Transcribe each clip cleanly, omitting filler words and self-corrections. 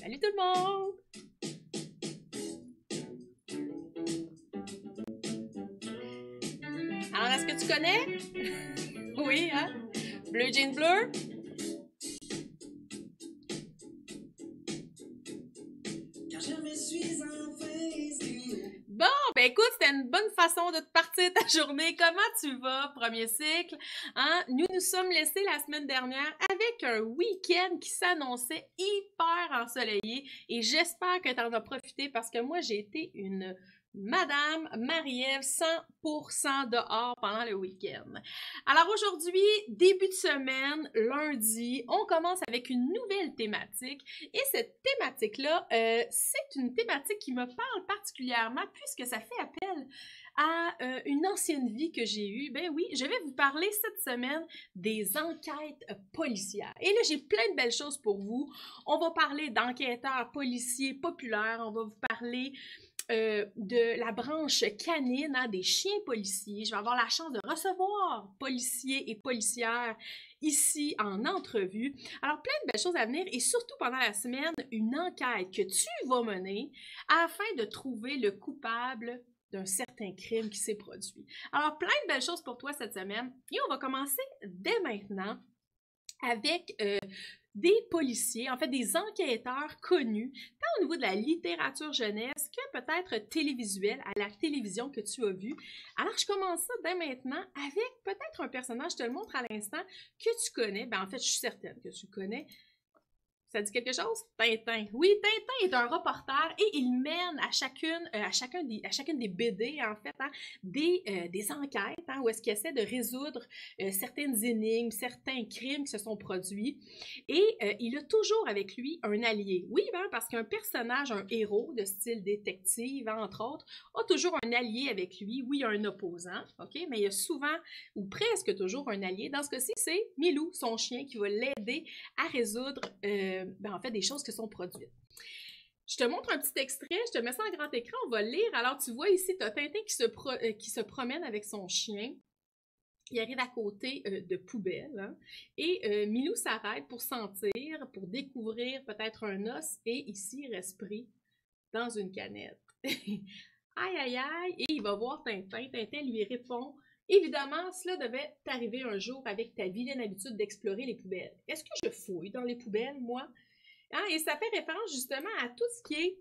Salut tout le monde! Alors, est-ce que tu connais? Oui, hein? Bleu Jean Bleu? Bon, ben écoute, c'était une bonne façon de te partir ta journée. Comment tu vas, premier cycle? Hein? Nous sommes laissés la semaine dernière avec un week-end qui s'annonçait hyper ensoleillé et j'espère que tu en as profité parce que moi, j'ai été une Madame Marie-Ève 100% dehors pendant le week-end. Alors aujourd'hui, début de semaine, lundi, on commence avec une nouvelle thématique et cette thématique-là, c'est une thématique qui me parle particulièrement puisque ça fait appel à une ancienne vie que j'ai eue. Ben oui, je vais vous parler cette semaine des enquêtes policières. Et là, j'ai plein de belles choses pour vous. On va parler d'enquêteurs policiers populaires, on va vous parler de la branche canine, hein, des chiens policiers. Je vais avoir la chance de recevoir policiers et policières ici en entrevue. Alors, plein de belles choses à venir et surtout pendant la semaine, une enquête que tu vas mener afin de trouver le coupable d'un certain crime qui s'est produit. Alors, plein de belles choses pour toi cette semaine et on va commencer dès maintenant avec des policiers, en fait des enquêteurs connus, tant au niveau de la littérature jeunesse que peut-être télévisuelle, à la télévision que tu as vu. Alors, je commence ça dès maintenant avec peut-être un personnage, je te le montre à l'instant, que tu connais. Ben, en fait, je suis certaine que tu connais. Ça dit quelque chose? Tintin. Oui, Tintin est un reporter et il mène à chacune des BD, en fait, hein, des enquêtes, hein, où est-ce qu'il essaie de résoudre certaines énigmes, certains crimes qui se sont produits. Et il a toujours avec lui un allié. Oui, hein, parce qu'un personnage, un héros de style détective, hein, entre autres, a toujours un allié avec lui. Oui, un opposant, OK? Mais il y a souvent, ou presque toujours, un allié. Dans ce cas-ci, c'est Milou, son chien, qui va l'aider à résoudre en fait, des choses qui sont produites. Je te montre un petit extrait, je te mets ça en grand écran, on va le lire. Alors, tu vois ici, tu as Tintin qui se promène avec son chien. Il arrive à côté de poubelles, hein, et Milou s'arrête pour sentir, pour découvrir peut-être un os, et ici, il reste pris dans une canette. Aïe, aïe, aïe, et il va voir Tintin. Tintin lui répond: évidemment, cela devait t'arriver un jour avec ta vilaine habitude d'explorer les poubelles. Est-ce que je fouille dans les poubelles, moi? Hein? Et ça fait référence justement à tout ce qui est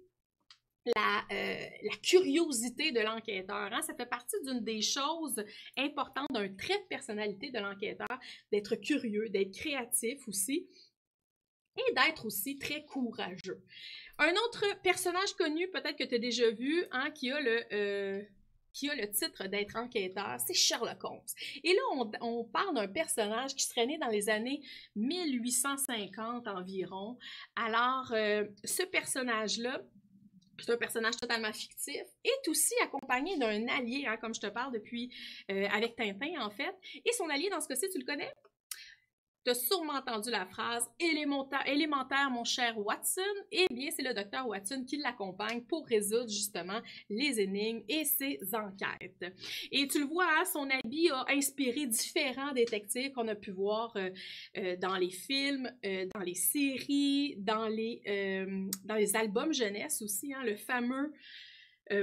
la curiosité de l'enquêteur. Hein? Ça fait partie d'une des choses importantes d'un trait de personnalité de l'enquêteur, d'être curieux, d'être créatif aussi, et d'être aussi très courageux. Un autre personnage connu, peut-être que tu as déjà vu, hein, qui a le titre d'être enquêteur, c'est Sherlock Holmes. Et là, on parle d'un personnage qui serait né dans les années 1850 environ. Alors, ce personnage-là, c'est un personnage totalement fictif, est aussi accompagné d'un allié, hein, comme je te parle depuis, avec Tintin en fait. Et son allié, dans ce cas-ci, tu le connais? Tu as sûrement entendu la phrase « élémentaire, mon cher Watson ». Eh bien, c'est le docteur Watson qui l'accompagne pour résoudre justement les énigmes et ses enquêtes. Et tu le vois, hein, son habit a inspiré différents détectives qu'on a pu voir dans les films, dans les séries, dans les albums jeunesse aussi, hein, le fameux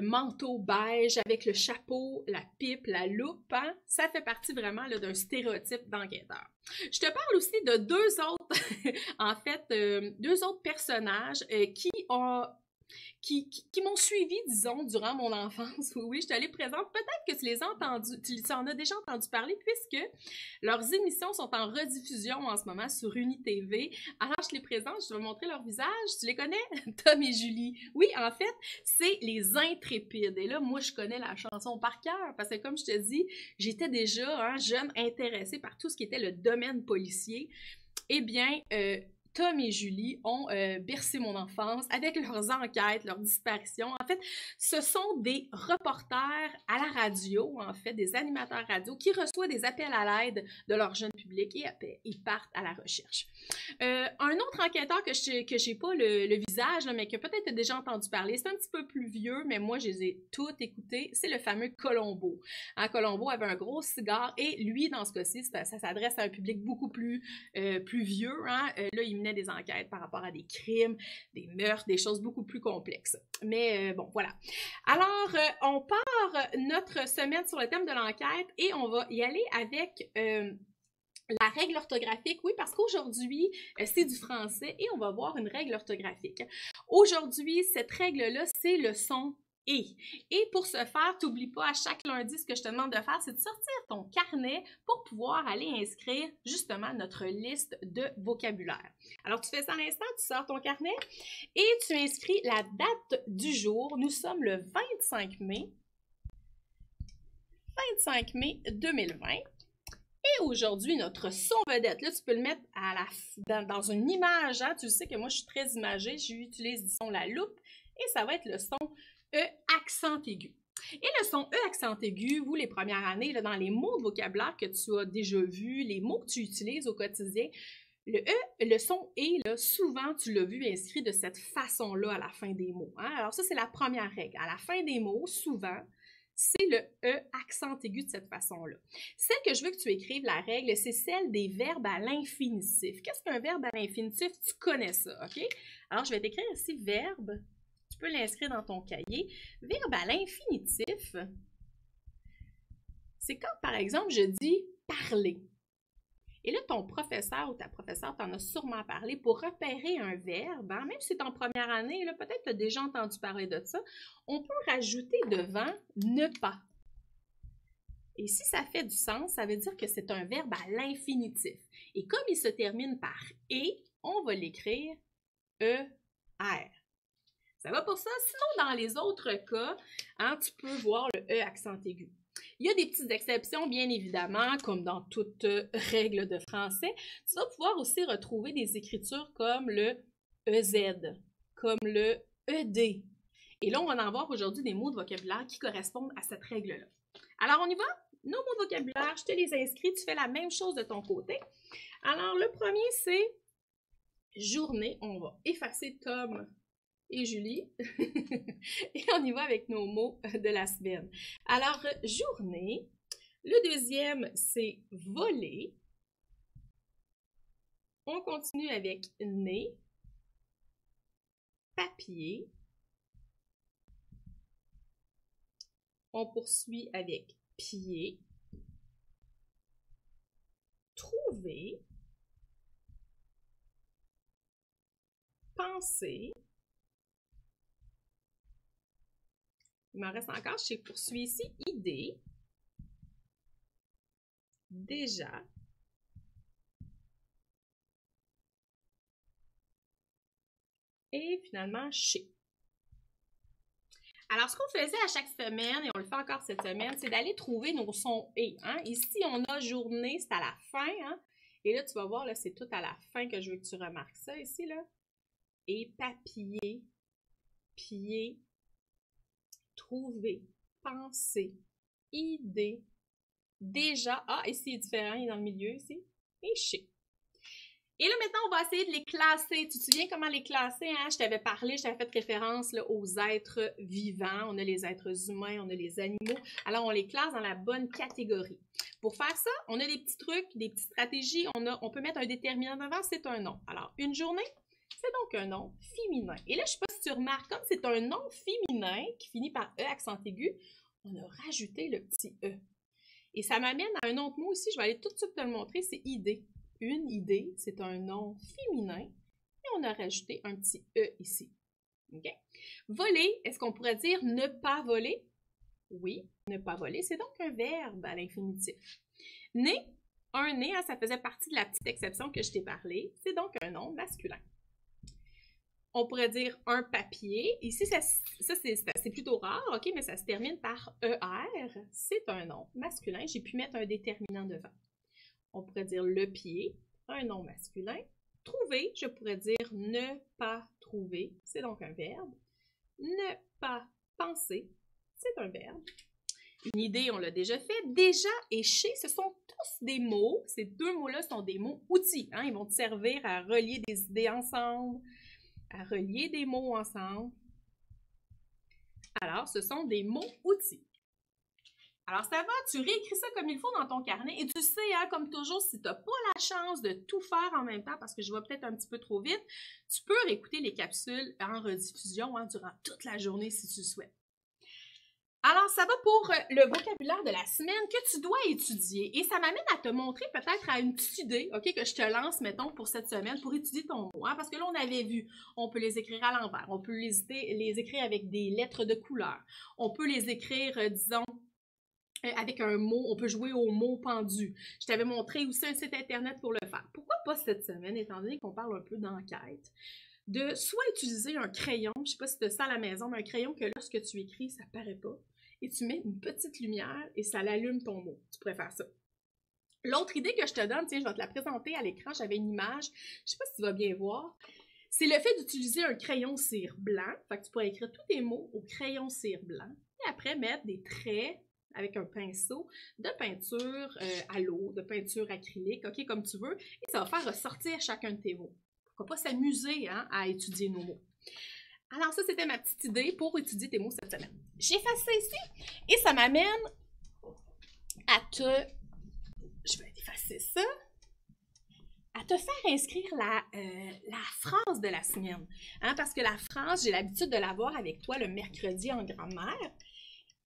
manteau beige avec le chapeau, la pipe, la loupe, hein? Ça fait partie vraiment d'un stéréotype d'enquêteur. Je te parle aussi de deux autres, en fait, deux autres personnages qui m'ont suivi, disons, durant mon enfance. Oui, je te les présente. Peut-être que tu les as entendus, tu en as déjà entendu parler puisque leurs émissions sont en rediffusion en ce moment sur UniTV. Alors, je les présente, je vais te montrer leur visage. Tu les connais? Tom et Julie. Oui, en fait, c'est les Intrépides. Et là, moi, je connais la chanson par cœur parce que, comme je te dis, j'étais déjà jeune intéressée par tout ce qui était le domaine policier. Eh bien, Tom et Julie ont bercé mon enfance avec leurs enquêtes, leurs disparitions. En fait, ce sont des reporters à la radio, en fait, des animateurs radio qui reçoivent des appels à l'aide de leur jeune public et après, ils partent à la recherche. Un autre enquêteur que j'ai pas le visage, là, mais que peut-être tu as déjà entendu parler, c'est un petit peu plus vieux, mais moi, je les ai toutes écoutées, c'est le fameux Colombo. Hein, Colombo avait un gros cigare et lui, dans ce cas-ci, ça s'adresse à un public beaucoup plus vieux. Hein. Là, il menait des enquêtes par rapport à des crimes, des meurtres, des choses beaucoup plus complexes. Mais bon, voilà. Alors, on part notre semaine sur le thème de l'enquête et on va y aller avec la règle orthographique, oui, parce qu'aujourd'hui, c'est du français et on va voir une règle orthographique. Aujourd'hui, cette règle-là, c'est le son « et ». Et pour ce faire, t'oublies pas, à chaque lundi, ce que je te demande de faire, c'est de sortir ton carnet pour pouvoir aller inscrire justement notre liste de vocabulaire. Alors, tu fais ça à l'instant, tu sors ton carnet et tu inscris la date du jour. Nous sommes le 25 mai 2020. Et aujourd'hui, notre son vedette, là, tu peux le mettre dans une image, hein? Tu sais que moi, je suis très imagée, j'utilise, disons, la loupe, et ça va être le son E accent aigu. Et le son E accent aigu, vous, les premières années, là, dans les mots de vocabulaire que tu as déjà vus, les mots que tu utilises au quotidien, le E, le son E, là, souvent, tu l'as vu inscrit de cette façon-là à la fin des mots. Hein? Alors ça, c'est la première règle. À la fin des mots, souvent, c'est le E accent aigu de cette façon-là. Celle que je veux que tu écrives, la règle, c'est celle des verbes à l'infinitif. Qu'est-ce qu'un verbe à l'infinitif? Tu connais ça, OK? Alors, je vais t'écrire ici verbe. Tu peux l'inscrire dans ton cahier. Verbe à l'infinitif, c'est quand, par exemple, je dis parler. Et là, ton professeur ou ta professeure t'en a sûrement parlé pour repérer un verbe, hein, même si c'est en première année, peut-être tu as déjà entendu parler de ça, on peut rajouter devant ne pas. Et si ça fait du sens, ça veut dire que c'est un verbe à l'infinitif. Et comme il se termine par « et », on va l'écrire « er ». Ça va pour ça? Sinon, dans les autres cas, hein, tu peux voir le E accent aigu. Il y a des petites exceptions, bien évidemment, comme dans toute règle de français. Tu vas pouvoir aussi retrouver des écritures comme le EZ, comme le ED. Et là, on va en voir aujourd'hui des mots de vocabulaire qui correspondent à cette règle-là. Alors, on y va? Nos mots de vocabulaire, je te les inscris, tu fais la même chose de ton côté. Alors, le premier, c'est journée. On va effacer Tom et Julie. Et on y va avec nos mots de la semaine. Alors, journée. Le deuxième, c'est voler. On continue avec nez, papier. On poursuit avec pied, trouver, penser. Il m'en reste encore, je poursuis ici, idée, déjà, et finalement, chez. Alors, ce qu'on faisait à chaque semaine, et on le fait encore cette semaine, c'est d'aller trouver nos sons « et ». Hein? Ici, on a journée, c'est à la fin. Hein? Et là, tu vas voir, là, c'est tout à la fin que je veux que tu remarques ça ici. Là. Et papier, pied, trouver, penser, idée, déjà. Ah, ici, il est différent, il est dans le milieu ici. Et chez. Et là, maintenant, on va essayer de les classer. Tu te souviens comment les classer? Hein? Je t'avais parlé, je t'avais fait référence là, aux êtres vivants. On a les êtres humains, on a les animaux. Alors, on les classe dans la bonne catégorie. Pour faire ça, on a des petits trucs, des petites stratégies. On peut mettre un déterminant devant, c'est un nom. Alors, une journée, c'est donc un nom féminin. Et là, je ne sais pas si tu remarques, comme c'est un nom féminin qui finit par E accent aigu, on a rajouté le petit E. Et ça m'amène à un autre mot ici, je vais aller tout de suite te le montrer, c'est idée. Une idée, c'est un nom féminin et on a rajouté un petit E ici. Okay? Voler, est-ce qu'on pourrait dire ne pas voler? Oui, ne pas voler, c'est donc un verbe à l'infinitif. Né, un né, hein, ça faisait partie de la petite exception que je t'ai parlé, c'est donc un nom masculin. On pourrait dire un papier. Ici, ça c'est plutôt rare, ok, mais ça se termine par ER. C'est un nom masculin. J'ai pu mettre un déterminant devant. On pourrait dire le pied, un nom masculin. Trouver, je pourrais dire ne pas trouver. C'est donc un verbe. Ne pas penser, c'est un verbe. Une idée, on l'a déjà fait. Déjà et chez, ce sont tous des mots. Ces deux mots-là sont des mots outils. Hein? Ils vont te servir à relier des idées ensemble, à relier des mots ensemble. Alors, ce sont des mots outils. Alors, ça va, tu réécris ça comme il faut dans ton carnet et tu sais, hein, comme toujours, si tu n'as pas la chance de tout faire en même temps, parce que je vais peut-être un petit peu trop vite, tu peux réécouter les capsules en rediffusion hein, durant toute la journée si tu le souhaites. Alors, ça va pour le vocabulaire de la semaine que tu dois étudier. Et ça m'amène à te montrer peut-être à une petite idée, OK, que je te lance, mettons, pour cette semaine, pour étudier ton mot. Hein, parce que là, on avait vu, on peut les écrire à l'envers, on peut les écrire avec des lettres de couleur, on peut les écrire, disons, avec un mot, on peut jouer au mot pendu. Je t'avais montré aussi un site internet pour le faire. Pourquoi pas cette semaine, étant donné qu'on parle un peu d'enquête, de soit utiliser un crayon, je ne sais pas si tu as ça à la maison, mais un crayon que lorsque tu écris, ça ne paraît pas, et tu mets une petite lumière et ça l'allume ton mot. Tu pourrais faire ça. L'autre idée que je te donne, tiens, je vais te la présenter à l'écran, j'avais une image, je ne sais pas si tu vas bien voir, c'est le fait d'utiliser un crayon cire blanc, fait que tu pourrais écrire tous tes mots au crayon cire blanc, et après mettre des traits avec un pinceau de peinture à l'eau, de peinture acrylique, OK, comme tu veux, et ça va faire ressortir chacun de tes mots. Pourquoi pas s'amuser hein, à étudier nos mots. Alors ça, c'était ma petite idée pour étudier tes mots cette semaine. J'efface ça ici et ça m'amène à te... Je vais effacer ça. À te faire inscrire la phrase de la semaine. Hein, parce que la phrase, j'ai l'habitude de l'avoir avec toi le mercredi en grammaire.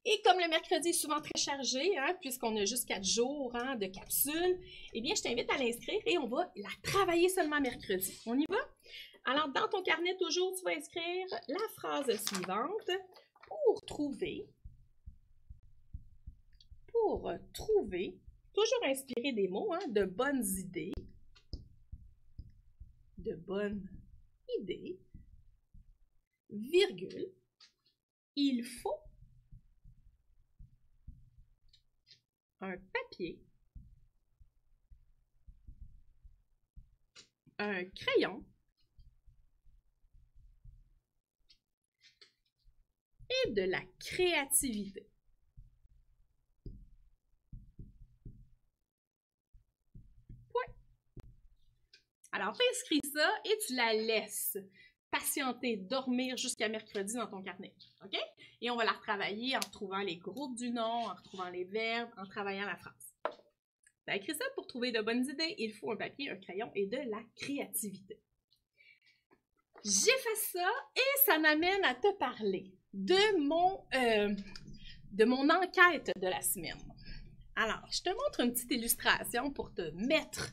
Et comme le mercredi est souvent très chargé, hein, puisqu'on a juste 4 jours hein, de capsule, eh bien, je t'invite à l'inscrire et on va la travailler seulement mercredi. On y va? Alors, dans ton carnet, toujours, tu vas inscrire la phrase suivante pour trouver, toujours inspirer des mots, hein, de bonnes idées, virgule, il faut un papier, un crayon et de la créativité. Point. Alors, tu inscris ça et tu la laisses patienter, dormir jusqu'à mercredi dans ton carnet. OK? Et on va la retravailler en retrouvant les groupes du nom, en retrouvant les verbes, en travaillant la phrase. Tu as écrit ça pour trouver de bonnes idées. Il faut un papier, un crayon et de la créativité. J'efface ça et ça m'amène à te parler de mon enquête de la semaine. Alors, je te montre une petite illustration pour te mettre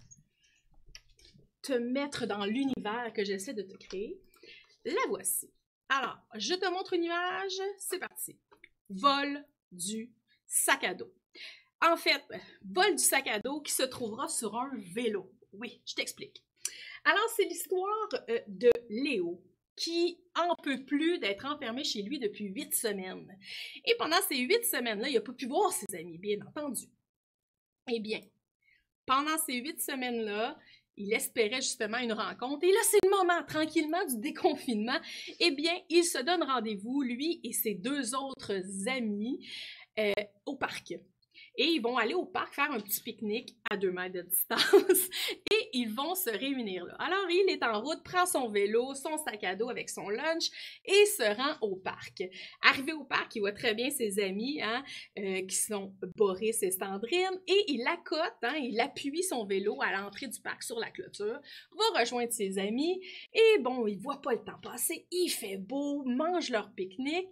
dans l'univers que j'essaie de te créer. La voici. Alors, je te montre une image, c'est parti. Vol du sac à dos. En fait, vol du sac à dos qui se trouvera sur un vélo. Oui, je t'explique. Alors, c'est l'histoire de Léo qui en peut plus d'être enfermé chez lui depuis 8 semaines. Et pendant ces 8 semaines-là, il n'a pas pu voir ses amis, bien entendu. Eh bien, pendant ces 8 semaines-là, il espérait justement une rencontre. Et là, c'est le moment, tranquillement, du déconfinement. Eh bien, il se donne rendez-vous, lui et ses 2 autres amis, au parc. Et ils vont aller au parc faire un petit pique-nique à 2 mètres de distance et ils vont se réunir là. Alors, il est en route, prend son vélo, son sac à dos avec son lunch et se rend au parc. Arrivé au parc, il voit très bien ses amis hein, qui sont Boris et Sandrine et il accote, hein, il appuie son vélo à l'entrée du parc sur la clôture, va rejoindre ses amis et bon, il voit pas le temps passer, il fait beau, mange leur pique-nique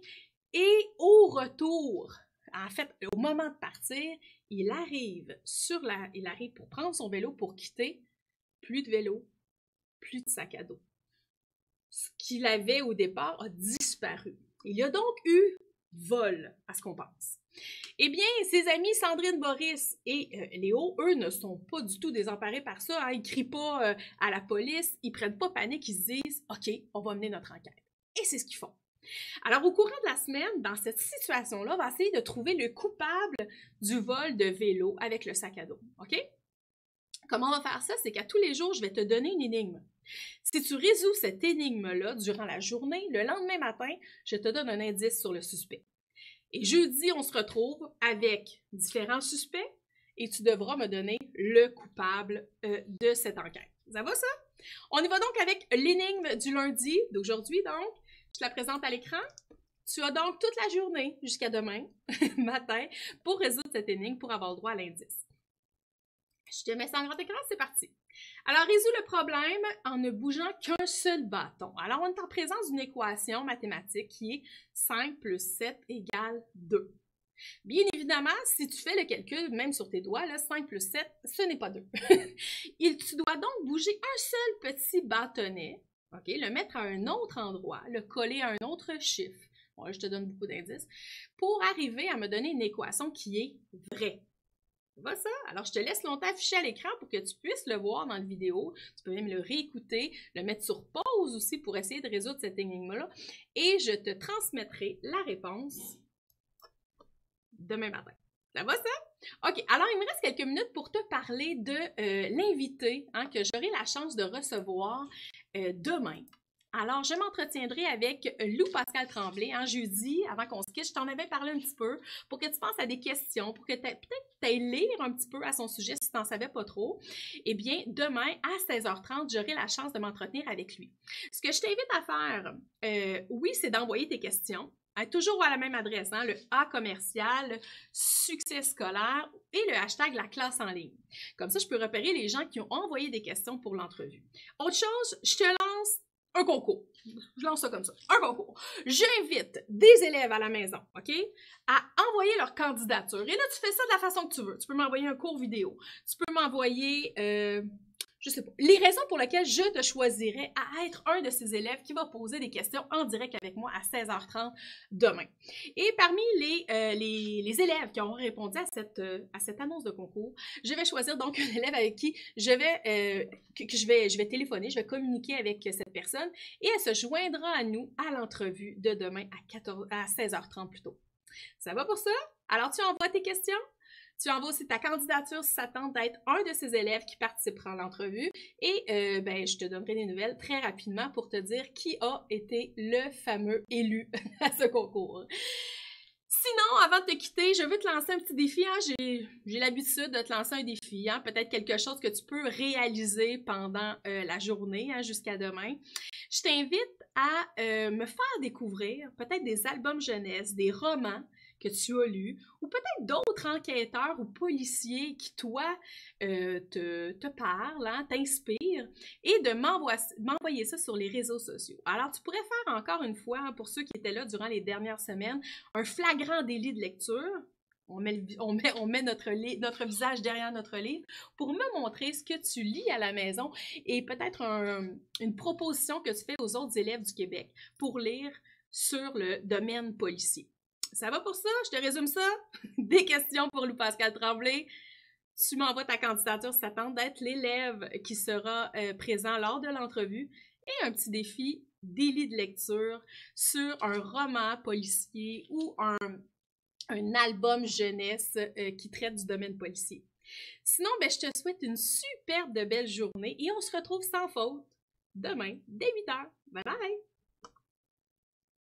et au retour... En fait, au moment de partir, il arrive pour prendre son vélo pour quitter. Plus de vélo, plus de sac à dos. Ce qu'il avait au départ a disparu. Il y a donc eu vol, à ce qu'on pense. Eh bien, ses amis Sandrine, Boris et Léo, eux, ne sont pas du tout désemparés par ça. Hein. Ils ne crient pas à la police, ils ne prennent pas panique, ils se disent « OK, on va mener notre enquête ». Et c'est ce qu'ils font. Alors, au courant de la semaine, dans cette situation-là, on va essayer de trouver le coupable du vol de vélo avec le sac à dos. OK? Comment on va faire ça? C'est qu'à tous les jours, je vais te donner une énigme. Si tu résous cette énigme-là durant la journée, le lendemain matin, je te donne un indice sur le suspect. Et jeudi, on se retrouve avec différents suspects et tu devras me donner le coupable de cette enquête. Ça va, ça? On y va donc avec l'énigme du lundi, d'aujourd'hui donc. Je te la présente à l'écran. Tu as donc toute la journée jusqu'à demain matin pour résoudre cette énigme pour avoir le droit à l'indice. Je te mets ça en grand écran, c'est parti. Alors, résous le problème en ne bougeant qu'un seul bâton. Alors, on est en présence d'une équation mathématique qui est 5 plus 7 égale 2. Bien évidemment, si tu fais le calcul, même sur tes doigts, là, 5 plus 7, ce n'est pas 2. Tu dois donc bouger un seul petit bâtonnet, okay, le mettre à un autre endroit, le coller à un autre chiffre. Bon, là, je te donne beaucoup d'indices, pour arriver à me donner une équation qui est vraie. Va ça? Alors, je te laisse longtemps afficher à l'écran pour que tu puisses le voir dans la vidéo. Tu peux même le réécouter, le mettre sur pause aussi pour essayer de résoudre cette énigme-là. Et je te transmettrai la réponse demain matin. Ça va, ça? OK, alors il me reste quelques minutes pour te parler de l'invité que j'aurai la chance de recevoir demain. Alors, je m'entretiendrai avec Lou Pascal Tremblay jeudi, avant qu'on se quitte. Je t'en avais parlé un petit peu pour que tu penses à des questions, pour que peut-être tu ailles lire un petit peu à son sujet si tu n'en savais pas trop. Eh bien, demain, à 16h30, j'aurai la chance de m'entretenir avec lui. Ce que je t'invite à faire, oui, c'est d'envoyer tes questions. Toujours à la même adresse, le A commercial, succès scolaire et le hashtag la classe en ligne. Comme ça, je peux repérer les gens qui ont envoyé des questions pour l'entrevue. Autre chose, je te lance un concours. Je lance ça comme ça. Un concours. J'invite des élèves à la maison, OK, à envoyer leur candidature. Et là, tu fais ça de la façon que tu veux. Tu peux m'envoyer un cours vidéo. Tu peux m'envoyer... je sais pas, les raisons pour lesquelles je te choisirais à être un de ces élèves qui va poser des questions en direct avec moi à 16h30 demain. Et parmi les élèves qui auront répondu à cette annonce de concours, je vais choisir donc un élève avec qui je vais téléphoner, je vais communiquer avec cette personne et elle se joindra à nous à l'entrevue de demain à 16h30 plus tôt. Ça va pour ça? Alors, tu envoies tes questions? Tu envoies aussi ta candidature si ça tente d'être un de ces élèves qui participera à l'entrevue. Et je te donnerai des nouvelles très rapidement pour te dire qui a été le fameux élu à ce concours. Sinon, avant de te quitter, je veux te lancer un petit défi. J'ai l'habitude de te lancer un défi. Peut-être quelque chose que tu peux réaliser pendant la journée jusqu'à demain. Je t'invite à me faire découvrir peut-être des albums jeunesse, des romans que tu as lu, ou peut-être d'autres enquêteurs ou policiers qui, toi, te parlent, t'inspirent, et de m'envoyer ça sur les réseaux sociaux. Alors, tu pourrais faire encore une fois, pour ceux qui étaient là durant les dernières semaines, un flagrant délit de lecture. On met notre visage derrière notre livre pour me montrer ce que tu lis à la maison et peut-être une proposition que tu fais aux autres élèves du Québec pour lire sur le domaine policier. Ça va pour ça? Je te résume ça. Des questions pour Lou Pascal Tremblay. Tu m'envoies ta candidature si ça tente d'être l'élève qui sera présent lors de l'entrevue et un petit défi délit de lecture sur un roman policier ou un album jeunesse qui traite du domaine policier. Sinon, je te souhaite une superbe de belle journée et on se retrouve sans faute demain dès 8h. Bye bye!